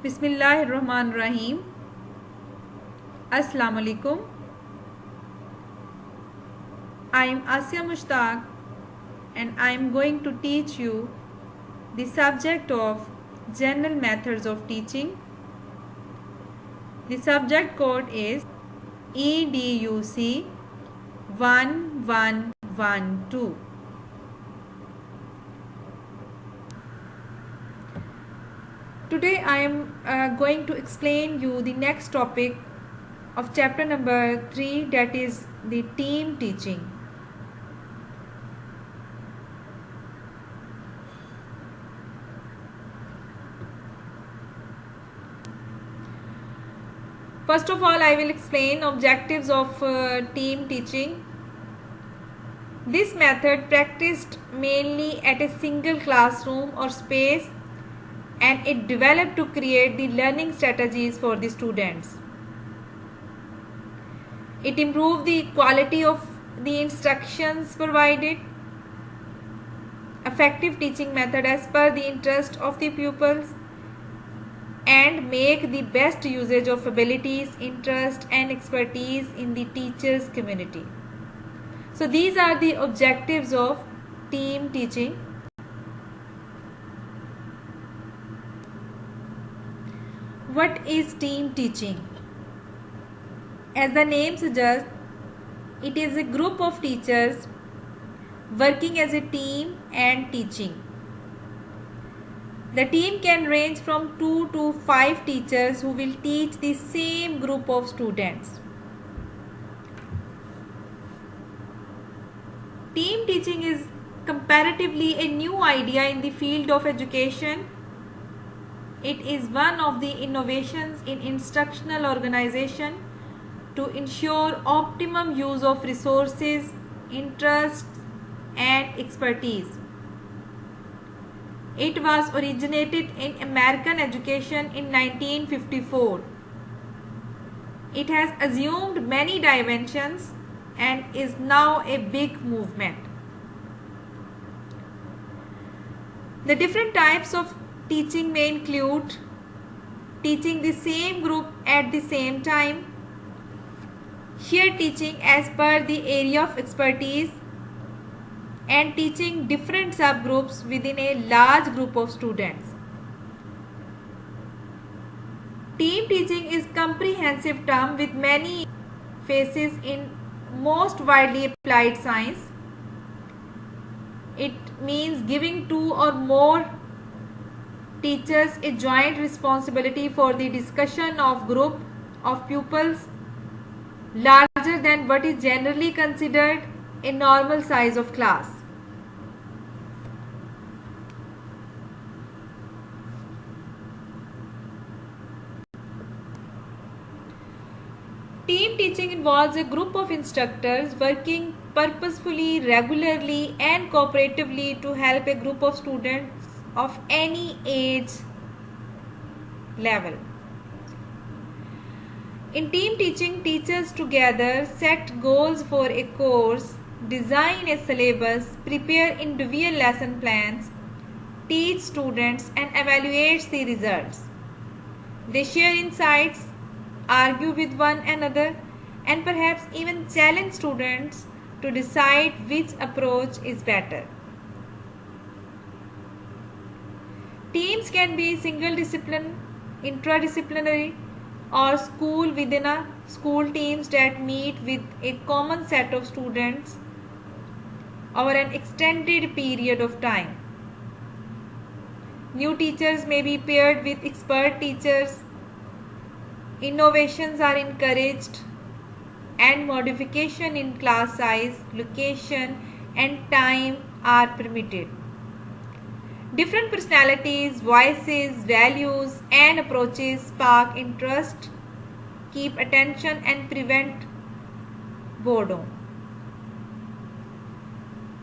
बिस्मिल्लाहिर्रहमानिर्रहीम। अस्सलाम वालेकुम। I am Asya Mushtaq and I am going to teach you the subject of general methods of teaching. The subject code is EDUC 1112. Today I am going to explain you the next topic of chapter number 3, that is the team teaching. First of all, I will explain objectives of team teaching. This method practiced mainly at a single classroom or space, and it developed to create the learning strategies for the students. It improved the quality of the instructions provided. Effective teaching method as per the interest of the pupils, and make the best usage of abilities, interest and expertise in the teachers community. So these are the objectives of team teaching. What is team teaching? As the name suggests, it is a group of teachers working as a team and teaching. The team can range from 2 to 5 teachers who will teach the same group of students. Team teaching is comparatively a new idea in the field of education. It is one of the innovations in instructional organization to ensure optimum use of resources, interests, and expertise. It was originated in American education in 1954. It has assumed many dimensions and is now a big movement. The different types of teaching may include teaching the same group at the same time, shared teaching as per the area of expertise, and teaching different subgroups within a large group of students. Team teaching is a comprehensive term with many phases in most widely applied science. It means giving 2 or more teachers a joint responsibility for the discussion of group of pupils larger than what is generally considered a normal size of class. Team teaching involves a group of instructors working purposefully, regularly and cooperatively to help a group of students of any age level. In team teaching, teachers together set goals for a course, design a syllabus, prepare individual lesson plans, teach students and evaluate the results. They share insights, argue with one another, and perhaps even challenge students to decide which approach is better. Teams can be single discipline, interdisciplinary, or school within a school teams that meet with a common set of students over an extended period of time. New teachers may be paired with expert teachers. Innovations are encouraged and modification in class size, location and time are permitted. Different personalities, voices, values and approaches spark interest, keep attention and prevent boredom.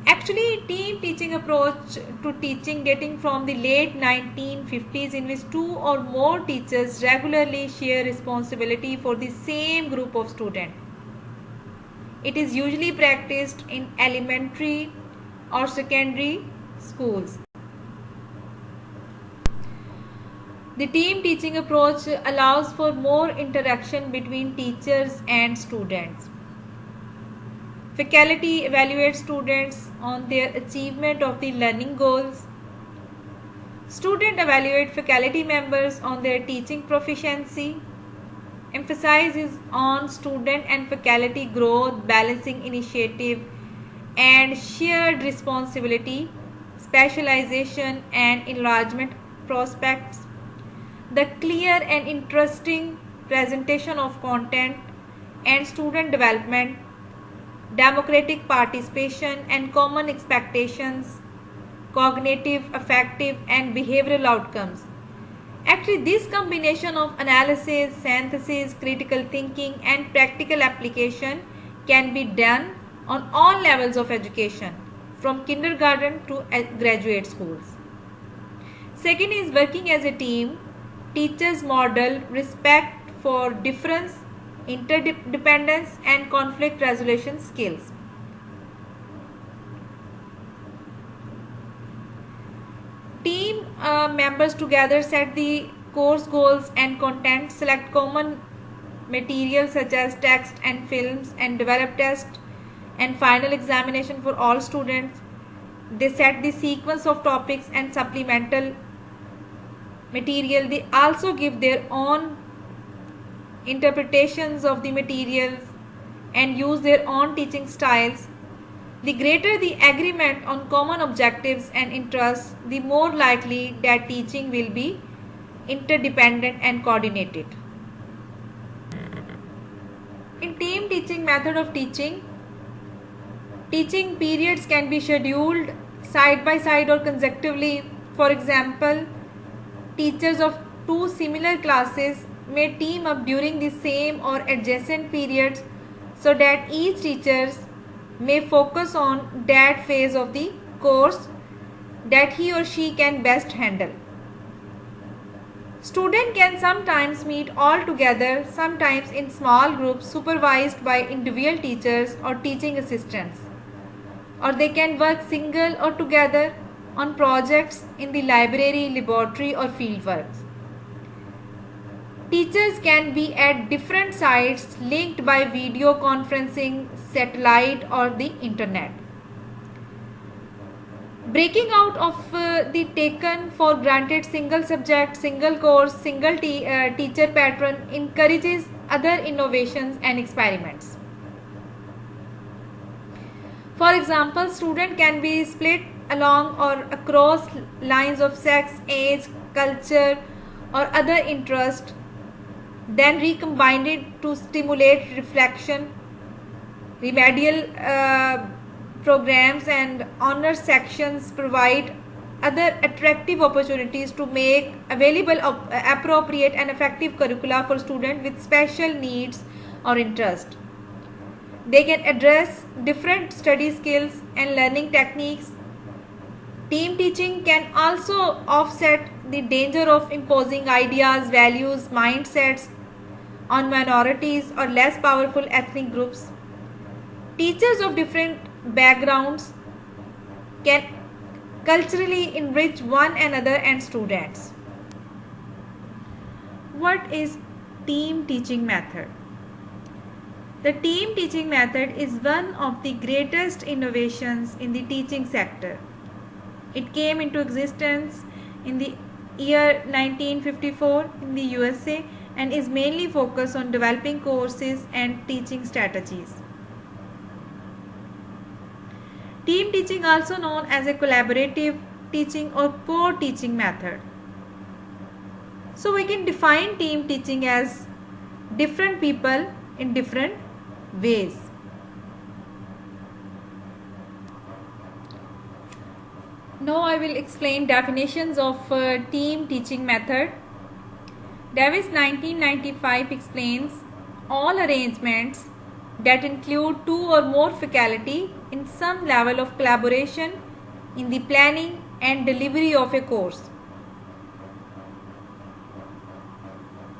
Actually, team teaching approach to teaching dating from the late 1950s, in which 2 or more teachers regularly share responsibility for the same group of students. It is usually practiced in elementary or secondary schools. The team teaching approach allows for more interaction between teachers and students. Faculty evaluates students on their achievement of the learning goals. Student evaluate faculty members on their teaching proficiency. Emphasizes on student and faculty growth, balancing initiative and shared responsibility, specialization and enlargement prospects. The clear and interesting presentation of content and student development, democratic participation and common expectations, cognitive, affective and behavioral outcomes. Actually, this combination of analysis, synthesis, critical thinking and practical application can be done on all levels of education, from kindergarten to graduate schools. Second is working as a team. Teachers model respect for difference, interdependence and conflict resolution skills. Team members together set the course goals and content, select common materials such as text and films, and develop test and final examination for all students. They set the sequence of topics and supplemental material. They also give their own interpretations of the materials and use their own teaching styles. The greater the agreement on common objectives and interests, the more likely that teaching will be interdependent and coordinated. In team teaching method of teaching, teaching periods can be scheduled side by side or consecutively. For example, teachers of two similar classes may team up during the same or adjacent periods so that each teacher may focus on that phase of the course that he or she can best handle. Students can sometimes meet all together, sometimes in small groups supervised by individual teachers or teaching assistants, or they can work single or together on projects in the library, laboratory or field works. Teachers can be at different sites linked by video conferencing, satellite or the internet. Breaking out of the taken for granted single subject, single course, single teacher pattern encourages other innovations and experiments. For example, student can be split along or across lines of sex, age, culture or other interest, then recombined to stimulate reflection. Remedial programs and honor sections provide other attractive opportunities to make available appropriate and effective curricula for students with special needs or interest. They can address different study skills and learning techniques. Team teaching can also offset the danger of imposing ideas, values, mindsets on minorities or less powerful ethnic groups. Teachers of different backgrounds can culturally enrich one another and students. What is team teaching method? The team teaching method is one of the greatest innovations in the teaching sector. It came into existence in the year 1954 in the USA and is mainly focused on developing courses and teaching strategies. Team teaching, also known as a collaborative teaching or co-teaching method. So we can define team teaching as different people in different ways. Now I will explain definitions of team teaching method. Davis 1995 explains all arrangements that include two or more faculty in some level of collaboration in the planning and delivery of a course.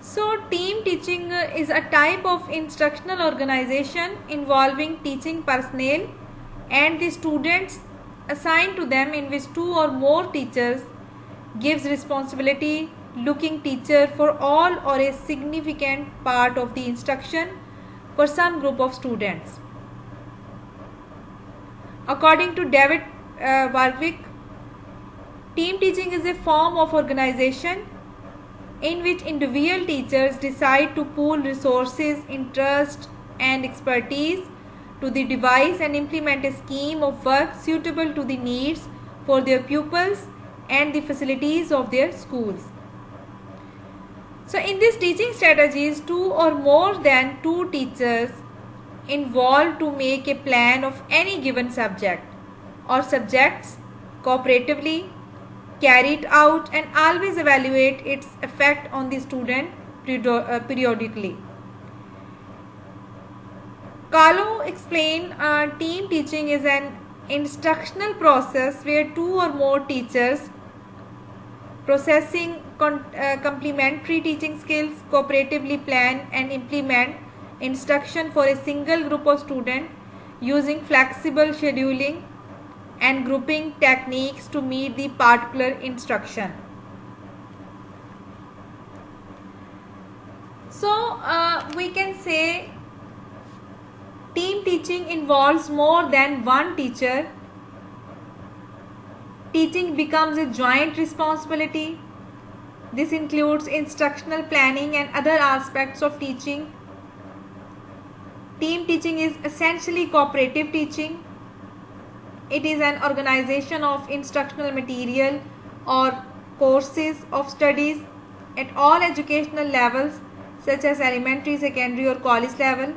So team teaching is a type of instructional organization involving teaching personnel and the students assigned to them, in which two or more teachers gives responsibility looking teacher for all or a significant part of the instruction for some group of students. According to David Warwick, team teaching is a form of organization in which individual teachers decide to pool resources, interest and expertise to the devise and implement a scheme of work suitable to the needs for their pupils and the facilities of their schools. So in these teaching strategies, 2 or more than 2 teachers involved to make a plan of any given subject or subjects cooperatively, carry it out and always evaluate its effect on the student periodically. Carlo explained team teaching is an instructional process where 2 or more teachers possessing complementary teaching skills cooperatively plan and implement instruction for a single group of students using flexible scheduling and grouping techniques to meet the particular instruction. So we can say team teaching involves more than one teacher. Teaching becomes a joint responsibility. This includes instructional planning and other aspects of teaching. Team teaching is essentially cooperative teaching. It is an organization of instructional material or courses of studies at all educational levels such as elementary, secondary or college level.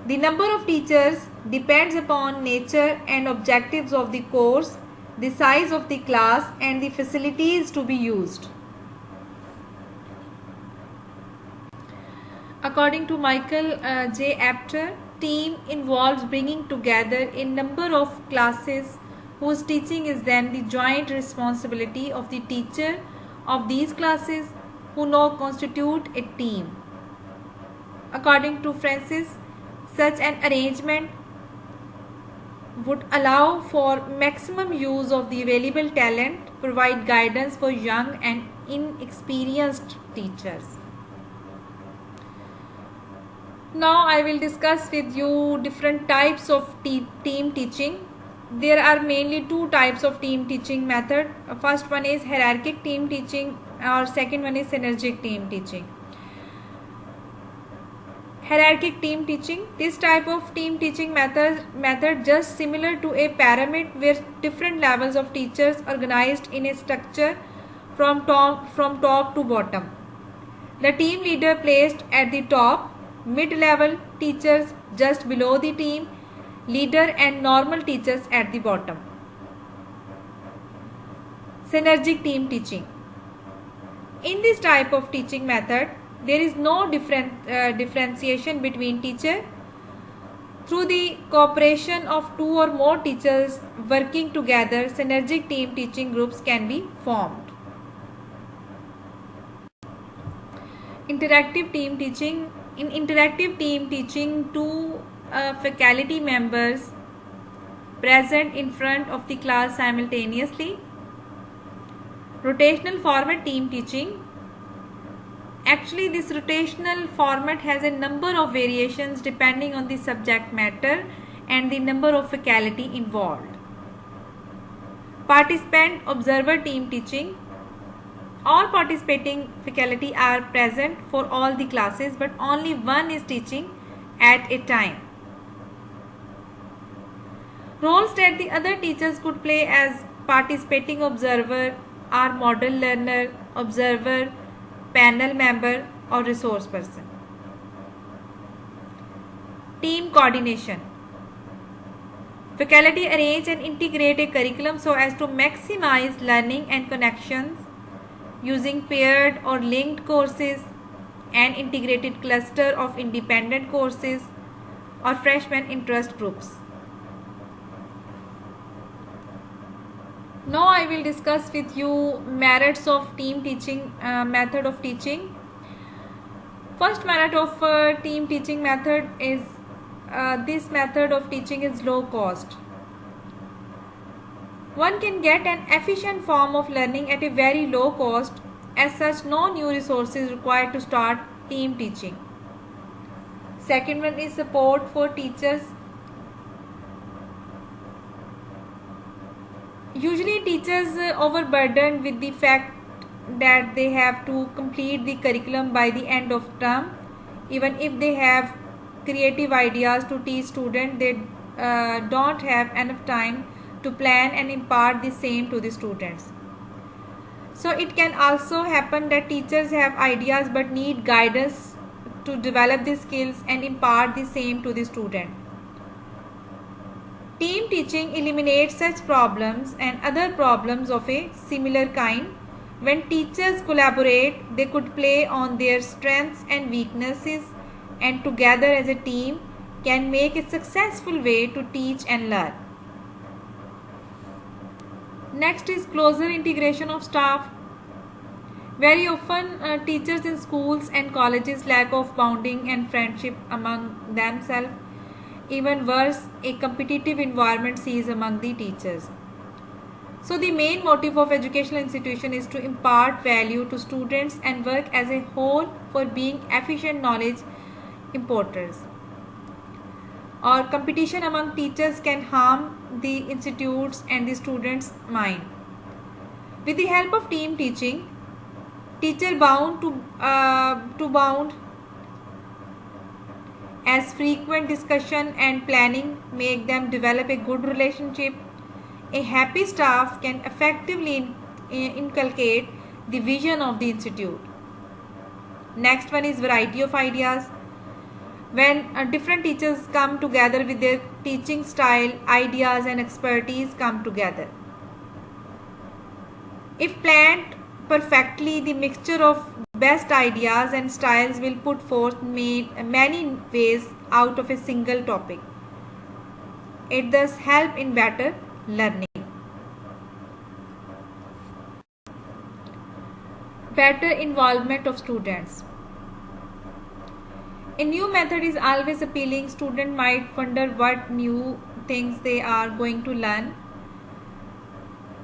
The number of teachers depends upon nature and objectives of the course, the size of the class and the facilities to be used. According to Michael J. Apter, team involves bringing together a number of classes whose teaching is then the joint responsibility of the teacher of these classes who now constitute a team. According to Francis, such an arrangement would allow for maximum use of the available talent, provide guidance for young and inexperienced teachers. Now I will discuss with you different types of team teaching. There are mainly 2 types of team teaching method. First one is hierarchic team teaching or second one is synergic team teaching. Hierarchic team teaching. This type of team teaching method just similar to a pyramid where different levels of teachers organized in a structure from top to bottom. The team leader placed at the top, mid-level teachers just below the team leader and normal teachers at the bottom. Synergic team teaching. In this type of teaching method, there is no differentiation between teacher. Through the cooperation of 2 or more teachers working together, synergic team teaching groups can be formed. Interactive team teaching. In interactive team teaching, 2 faculty members present in front of the class simultaneously. Rotational format team teaching. Actually, this rotational format has a number of variations depending on the subject matter and the number of faculty involved. Participant observer team teaching. All participating faculty are present for all the classes, but only one is teaching at a time. Roles that the other teachers could play as participating observer are model learner, observer, panel member or resource person. Team coordination. Faculty arrange and integrate a curriculum so as to maximize learning and connections using paired or linked courses and integrated cluster of independent courses or freshman interest groups. Now I will discuss with you merits of team teaching method of teaching. First merit of team teaching method is this method of teaching is low cost. One can get an efficient form of learning at a very low cost As such, no new resources required to start team teaching. Second one is support for teachers. Usually teachers overburdened with the fact that they have to complete the curriculum by the end of term. Even if they have creative ideas to teach students, they don't have enough time to plan and impart the same to the students. So it can also happen that teachers have ideas but need guidance to develop the skills and impart the same to the student. Team teaching eliminates such problems and other problems of a similar kind. When teachers collaborate, they could play on their strengths and weaknesses, and together as a team can make a successful way to teach and learn. Next is closer integration of staff. Very often teachers in schools and colleges lack of bonding and friendship among themselves. Even worse, a competitive environment sees among the teachers. So the main motive of educational institution is to impart value to students and work as a whole for being efficient knowledge importers. Or competition among teachers can harm the institutes and the students' mind. With the help of team teaching, teacher bound to bound as frequent discussion and planning make them develop a good relationship. A happy staff can effectively inculcate the vision of the institute. Next one is variety of ideas. When different teachers come together with their teaching style, ideas and expertise come together. If planned perfectly, the mixture of best ideas and styles will put forth many ways out of a single topic. It thus help in better learning. Better involvement of students. A new method is always appealing. Students might wonder what new things they are going to learn.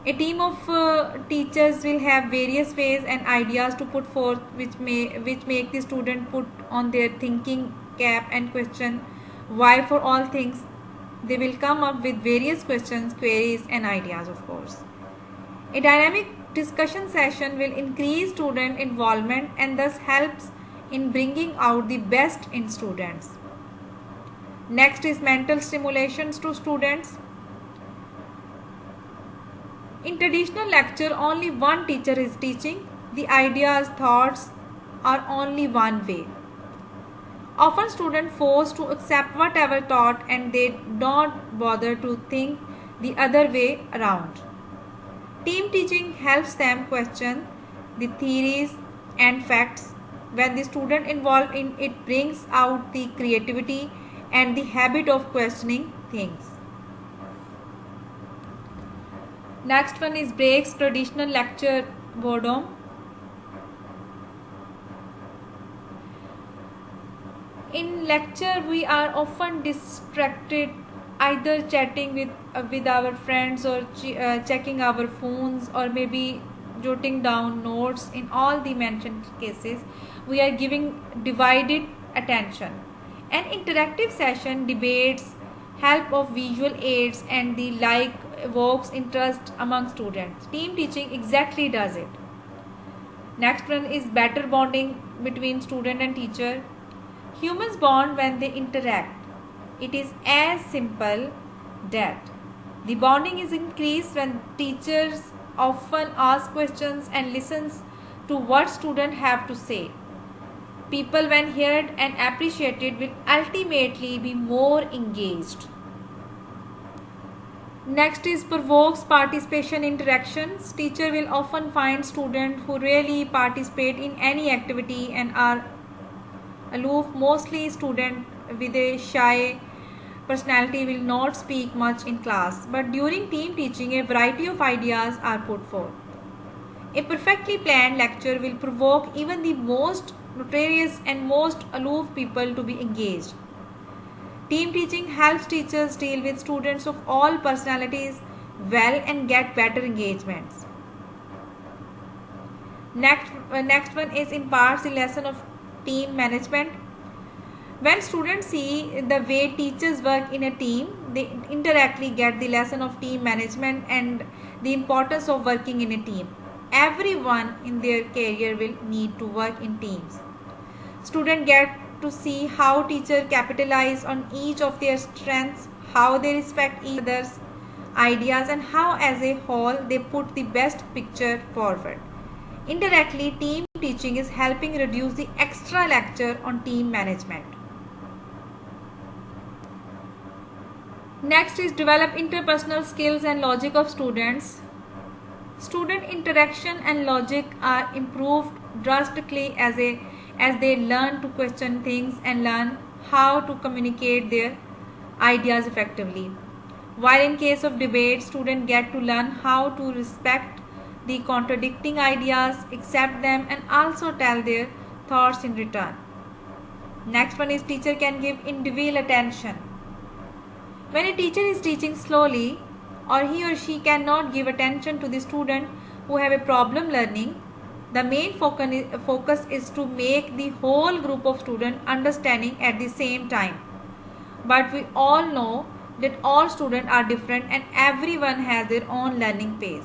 A team of teachers will have various ways and ideas to put forth which make the student put on their thinking cap and question why. For all things, they will come up with various questions, queries and ideas, of course. A dynamic discussion session will increase student involvement and thus helps in bringing out the best in students. Next is mental stimulations to students. In traditional lecture, only one teacher is teaching. The ideas, thoughts are only one way. Often students forced to accept whatever taught and they don't bother to think the other way around. Team teaching helps them question the theories and facts. When the student involved in it brings out the creativity and the habit of questioning things. Next one is breaks traditional lecture boredom. In lecture, we are often distracted, either chatting with our friends or checking our phones or maybe jotting down notes. In all the mentioned cases, we are giving divided attention. An interactive session, debates, help of visual aids and the like evokes interest among students. Team teaching exactly does it. Next one is better bonding between student and teacher. Humans bond when they interact. It is as simple that. The bonding is increased when teachers often ask questions and listens to what students have to say. People, when heard and appreciated, will ultimately be more engaged. Next is provokes participation interactions. Teacher will often find students who really participate in any activity and are aloof. Mostly students with a shy personality will not speak much in class, but during team teaching a variety of ideas are put forth. A perfectly planned lecture will provoke even the most notorious and most aloof people to be engaged. Team teaching helps teachers deal with students of all personalities well and get better engagements. Next one is imparts the lesson of team management. When students see the way teachers work in a team, they indirectly get the lesson of team management and the importance of working in a team. Everyone in their career will need to work in teams. Students get to see how teachers capitalize on each of their strengths, how they respect each other's ideas, and how as a whole they put the best picture forward. Indirectly, team teaching is helping reduce the extra lecture on team management. Next is develop interpersonal skills and logic of students. Student interaction and logic are improved drastically as they learn to question things and learn how to communicate their ideas effectively. While in case of debate, students get to learn how to respect the contradicting ideas, accept them, and also tell their thoughts in return. Next one is teacher can give individual attention. When a teacher is teaching slowly, or he or she cannot give attention to the student who have a problem learning, the main focus is to make the whole group of students understanding at the same time. But we all know that all students are different and everyone has their own learning pace.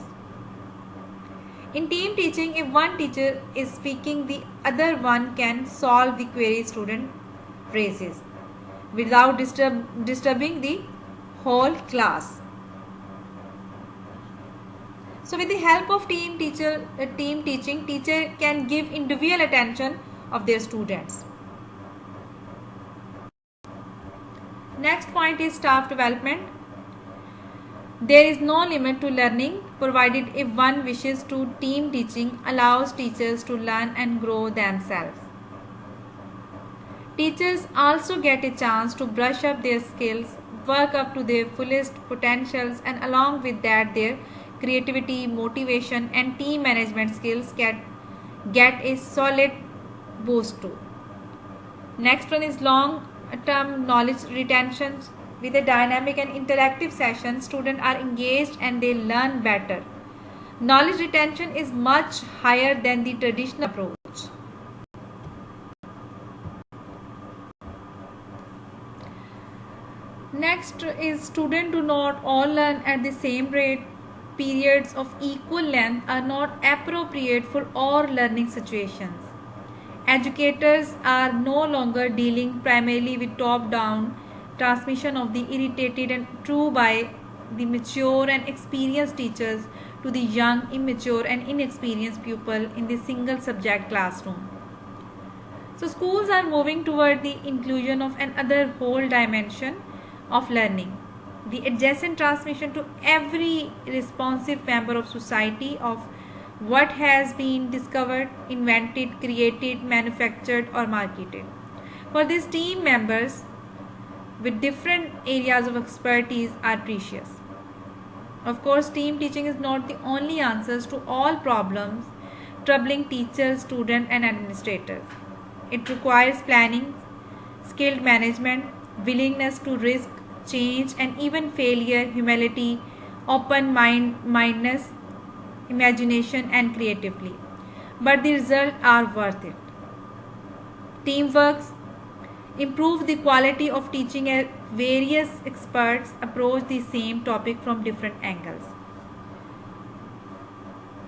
In team teaching, if one teacher is speaking, the other one can solve the query student raises without disturbing the whole class. So with the help of team teaching, teacher can give individual attention of their students. Next point is staff development. There is no limit to learning provided if one wishes to. Team teaching allows teachers to learn and grow themselves. Teachers also get a chance to brush up their skills, work up to their fullest potentials, and along with that their creativity, motivation, and team management skills get a solid boost too. Next one is long-term knowledge retention. With a dynamic and interactive session, students are engaged and they learn better. Knowledge retention is much higher than the traditional approach. Next is students do not all learn at the same rate. Periods of equal length are not appropriate for all learning situations. Educators are no longer dealing primarily with top-down transmission of the irritated and true by the mature and experienced teachers to the young, immature, and inexperienced pupil in the single subject classroom. So schools are moving toward the inclusion of another whole dimension of learning, the adjacent transmission to every responsive member of society of what has been discovered, invented, created, manufactured, or marketed. For these team members with different areas of expertise are precious. Of course, team teaching is not the only answers to all problems troubling teachers, students, and administrators. It requires planning, skilled management, willingness to risk, change, and even failure, humility, open-mindedness, imagination, and creativity. But the results are worth it. Teamwork improve the quality of teaching as various experts approach the same topic from different angles.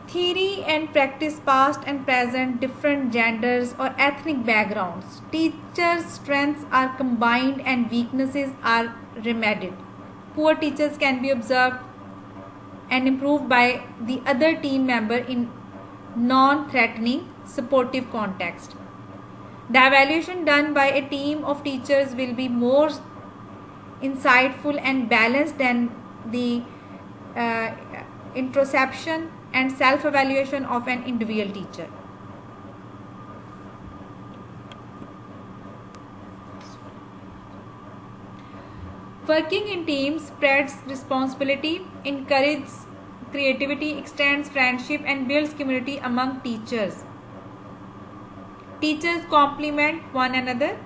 Theory and practice, past and present, different genders or ethnic backgrounds. Teachers' strengths are combined and weaknesses are remedied. Poor teachers can be observed and improved by the other team member in non-threatening, supportive context. The evaluation done by a team of teachers will be more insightful and balanced than the introspection and self-evaluation of an individual teacher. Working in teams spreads responsibility, encourages creativity, extends friendship, and builds community among teachers. Teachers complement one another.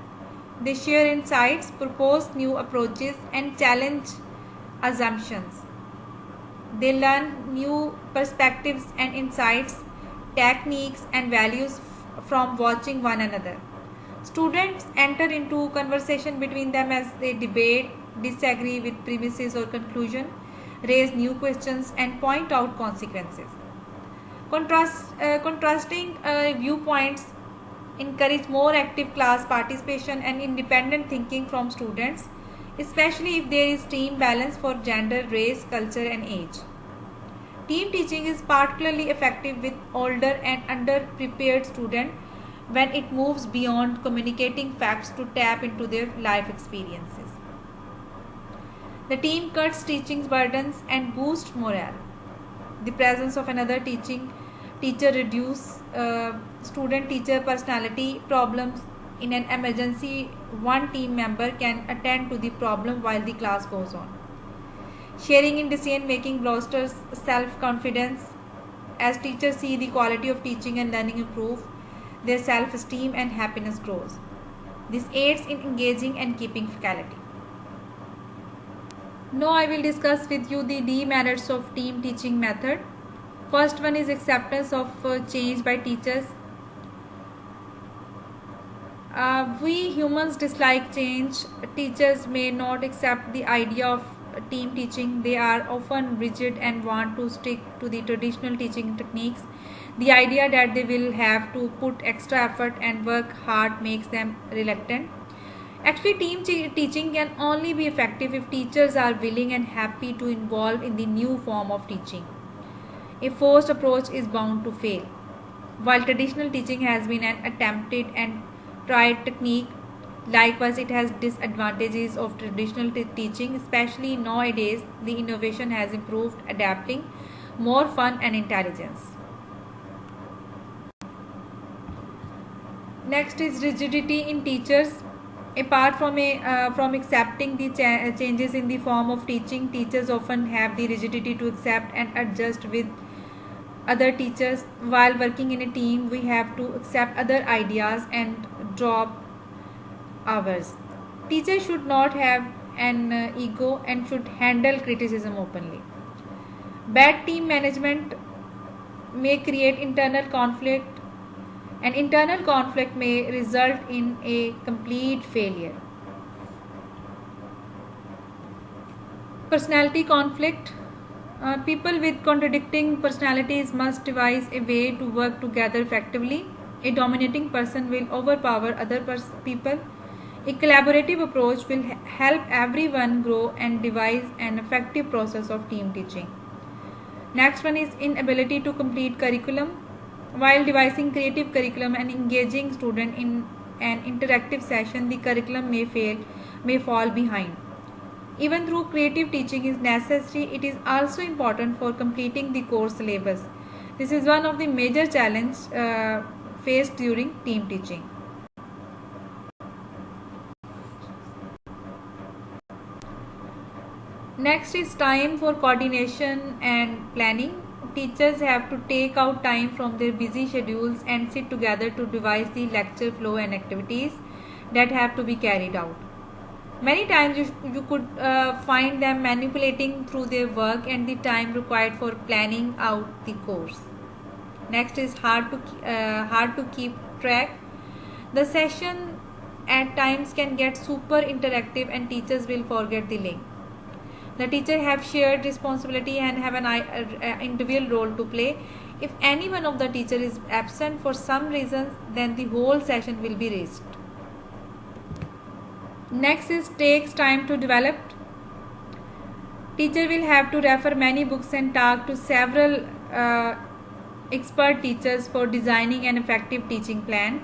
They share insights, propose new approaches, and challenge assumptions. They learn new perspectives and insights techniques, and values from watching one another. Students enter into conversation between them as they debate, disagree with premises or conclusion, raise new questions, and point out consequences. Contrasting viewpoints encourage more active class participation and independent thinking from students, especially if there is team balance for gender, race, culture, and age. Team teaching is particularly effective with older and underprepared students when it moves beyond communicating facts to tap into their life experiences. The team cuts teaching burdens and boosts morale. The presence of another teacher reduces student-teacher personality problems. In an emergency, one team member can attend to the problem while the class goes on. Sharing in decision-making bolsters self-confidence. As teachers see the quality of teaching and learning improve, their self-esteem and happiness grows. This aids in engaging and keeping faculty. Now I will discuss with you the demerits of team teaching method. First one is acceptance of change by teachers. We humans dislike change. Teachers may not accept the idea of team teaching. They are often rigid and want to stick to the traditional teaching techniques. The idea that they will have to put extra effort and work hard makes them reluctant. Actually, team teaching can only be effective if teachers are willing and happy to involve in the new form of teaching. A forced approach is bound to fail. While traditional teaching has been an attempted and tried technique, likewise it has disadvantages of traditional teaching, especially nowadays the innovation has improved adapting, more fun and intelligence. Next is rigidity in teachers. Apart from accepting the changes in the form of teaching, teachers often have the rigidity to accept and adjust with other teachers. While working in a team, we have to accept other ideas and drop ours. Teachers should not have an ego and should handle criticism openly. Bad team management may create internal conflict, and internal conflict may result in a complete failure. Personality conflict. People with contradicting personalities must devise a way to work together effectively. A dominating person will overpower other people. A collaborative approach will help everyone grow and devise an effective process of team teaching. Next one is inability to complete curriculum. While devising creative curriculum and engaging students in an interactive session, the curriculum may fall behind. Even though creative teaching is necessary, it is also important for completing the course syllabus. This is one of the major challenges faced during team teaching. Next is time for coordination and planning. Teachers have to take out time from their busy schedules and sit together to devise the lecture flow and activities that have to be carried out. Many times you could find them manipulating through their work and the time required for planning out the course. Next is hard to keep track. The session at times can get super interactive and teachers will forget the link. The teacher have shared responsibility and have an individual role to play. If any one of the teacher is absent for some reason, then the whole session will be risked. Next is takes time to develop. Teacher will have to refer many books and talk to several expert teachers for designing an effective teaching plan.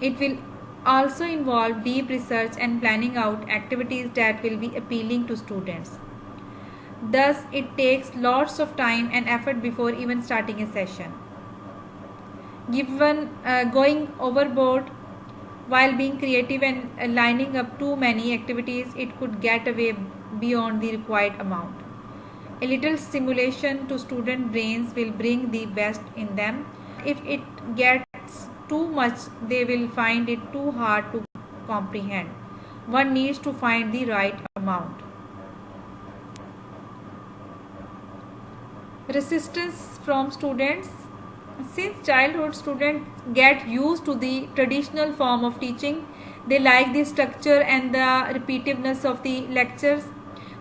It will also involve deep research and planning out activities that will be appealing to students. Thus, it takes lots of time and effort before even starting a session. Given going overboard while being creative and lining up too many activities, it could get away beyond the required amount. A little stimulation to student brains will bring the best in them. If it gets too much, they will find it too hard to comprehend. One needs to find the right amount. Resistance from students. Since childhood, students get used to the traditional form of teaching. They like the structure and the repetitiveness of the lectures.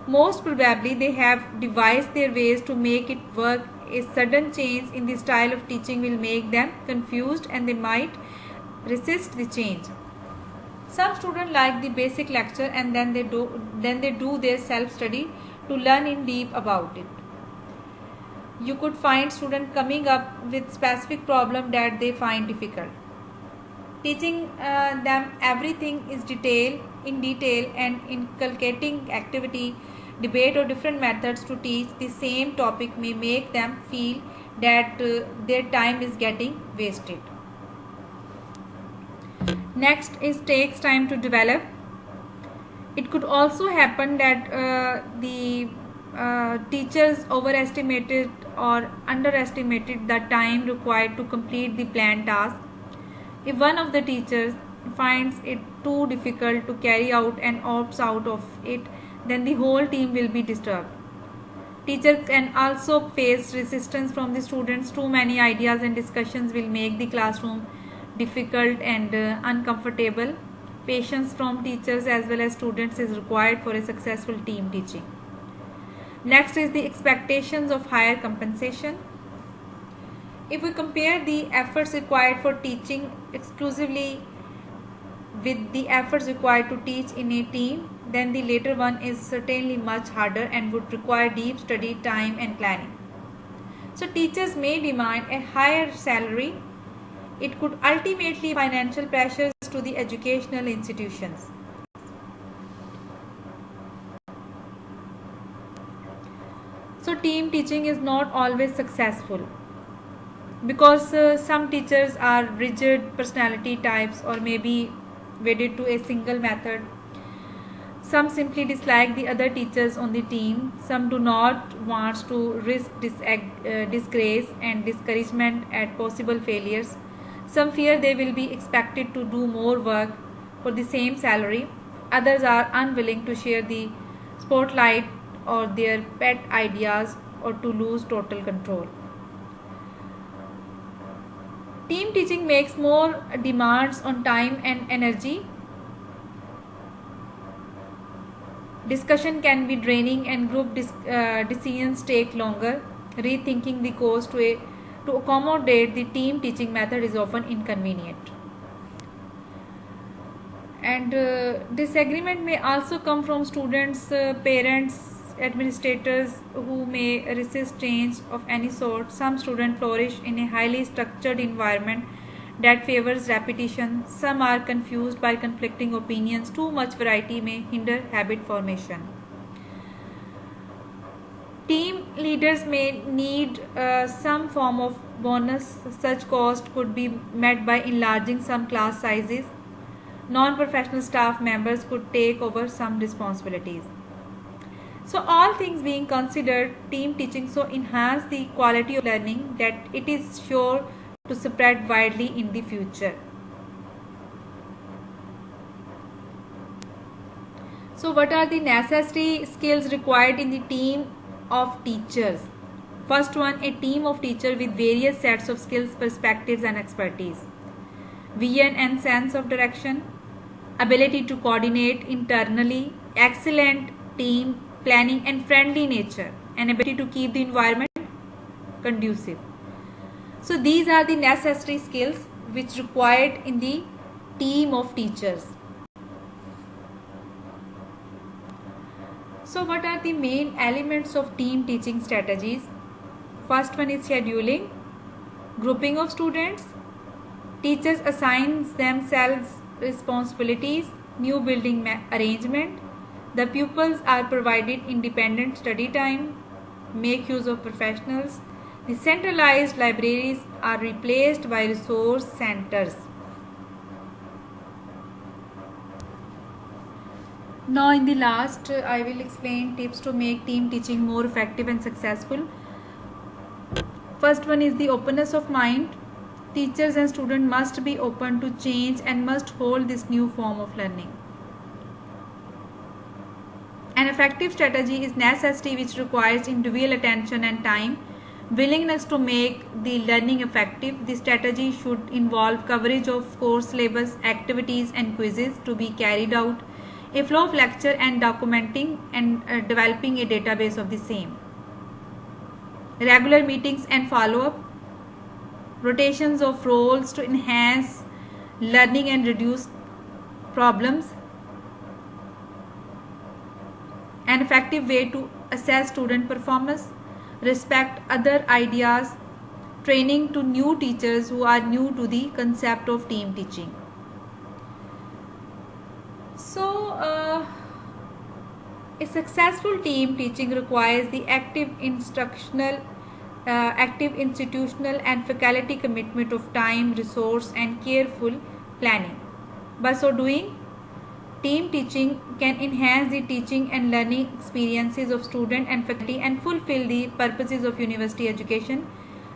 Most probably, they have devised their ways to make it work. A sudden change in the style of teaching will make them confused and they might resist the change. Some students like the basic lecture and then they do their self study to learn in deep about it. You could find students coming up with specific problem that they find difficult. Teaching them everything is in detail and inculcating activity, debate or different methods to teach the same topic may make them feel that their time is getting wasted. Next is takes time to develop. It could also happen that the teachers overestimated or underestimated the time required to complete the planned task. If one of the teachers finds it too difficult to carry out and opts out of it, then the whole team will be disturbed. Teachers can also face resistance from the students. Too many ideas and discussions will make the classroom difficult and uncomfortable. Patience from teachers as well as students is required for a successful team teaching. Next is the expectations of higher compensation. If we compare the efforts required for teaching exclusively with the efforts required to teach in a team, then the later one is certainly much harder and would require deep study, time and planning. So teachers may demand a higher salary. It could ultimately financial pressures to the educational institutions. So team teaching is not always successful because some teachers are rigid personality types or maybe wedded to a single method. Some simply dislike the other teachers on the team. Some do not want to risk disgrace and discouragement at possible failures. Some fear they will be expected to do more work for the same salary. Others are unwilling to share the spotlight or their pet ideas or to lose total control. Team teaching makes more demands on time and energy. Discussion can be draining and group decisions take longer. Rethinking the course to accommodate the team teaching method is often inconvenient. And disagreement may also come from students, parents, administrators who may resist change of any sort. Some students flourish in a highly structured environment that favors repetition. Some are confused by conflicting opinions. Too much variety may hinder habit formation. Team leaders may need some form of bonus. Such cost could be met by enlarging some class sizes. Non-professional staff members could take over some responsibilities. So all things being considered, team teaching so enhance the quality of learning that it is sure to spread widely in the future. So what are the necessary skills required in the team of teachers? First one, a team of teachers with various sets of skills, perspectives and expertise. Vision and sense of direction, ability to coordinate internally, excellent team planning and friendly nature, and ability to keep the environment conducive. So these are the necessary skills which required in the team of teachers. So what are the main elements of team teaching strategies? First one is scheduling, grouping of students. Teachers assigns themselves responsibilities, new building arrangement. The pupils are provided independent study time, make use of professionals. The centralized libraries are replaced by resource centers. Now in the last, I will explain tips to make team teaching more effective and successful. First one is the openness of mind. Teachers and students must be open to change and must hold this new form of learning. An effective strategy is necessary which requires individual attention and time. willingness to make the learning effective. The strategy should involve coverage of course syllabus, activities and quizzes to be carried out, a flow of lecture and documenting and developing a database of the same. Regular meetings and follow-up, rotations of roles to enhance learning and reduce problems, an effective way to assess student performance, respect other ideas, training to new teachers who are new to the concept of team teaching. So, a successful team teaching requires the active institutional and faculty commitment of time, resource and careful planning. By so doing, team teaching can enhance the teaching and learning experiences of student and faculty and fulfill the purposes of university education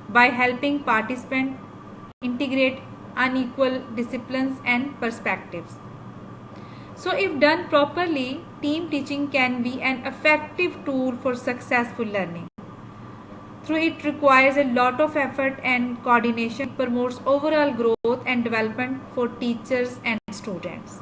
by helping participants integrate unequal disciplines and perspectives. So if done properly, team teaching can be an effective tool for successful learning. Though it requires a lot of effort and coordination, it promotes overall growth and development for teachers and students.